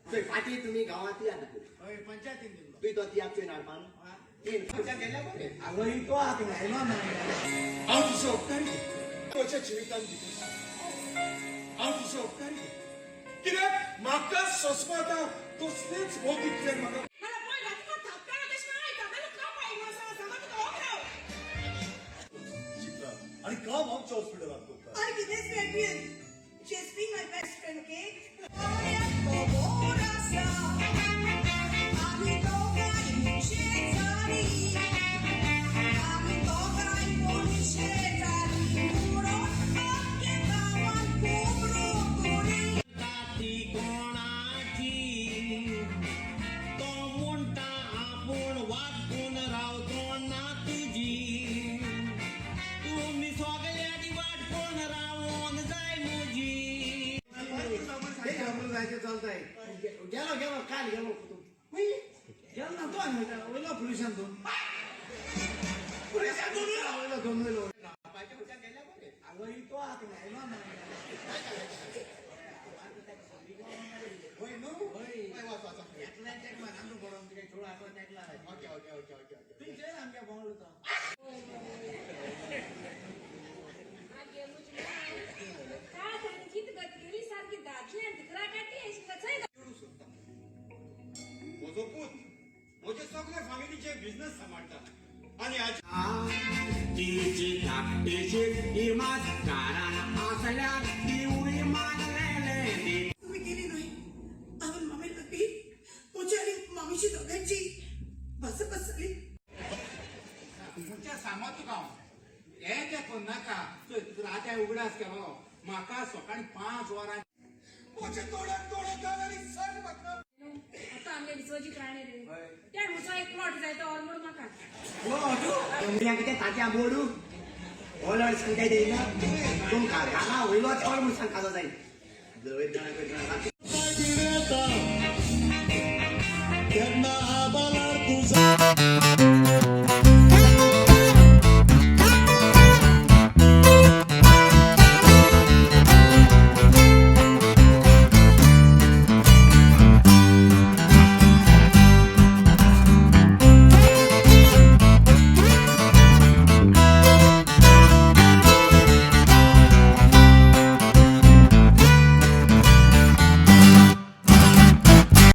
पाटी तुम्ही गावात या पंचायतीन दिलो तुझी तो ती आपली नाडपान तीन पंचायत गेल्या बरे अगं तो आत राहिलो नाही हांव तुजो उपकारी तुज्या जिवितान भितर हांव तुजो उपकारी कित्याक म्हाका सोंसपाता कसलेच मोग इतल्यान म्हाका आणि का आमच्या हॉस्पिटलात करता I did this lesbian. She's been my best friend, okay? चालताय गेलो गेलो काल गेलो गेलो ना तो ओला पोलिसांन दोन ओला दोन वेलो अगं तो आत राहिलो नाही होय नो होय एकला एक मानंद पडून तिथे थोडा आता टाकला ओके ओके ओके ओके तू जे आमच्या बोलतो म्हजो पूत म्हजे सगळे फॅमिलीचे बिझनेस सांबाळटा आणि आज तिची धाकटीची इमाद कारण असल्या दिवळी मानलेले तुम्ही गेली नाही आपण मामी लपी पोचारी मामीची दोघांची बस झाली तुमच्या सांगत तुका हे ते कोण नाका रात्या उगडास केलो म्हाका सकाळी 5 वरां म्हजे तोड्याक तोडे घाल आणि सांग म्हाका आता आमगे विसवाची प्राणी रे त्या मुसा एक प्लॉट जाय तो ऑलमोड म्हाका तुमच्या किती तात्या बोडू ओलर सांगाय देईना तुमका गाना होईलो चोर म्हणून सांगता जाईल जवळ जाणा केन्ना आबालार तुझा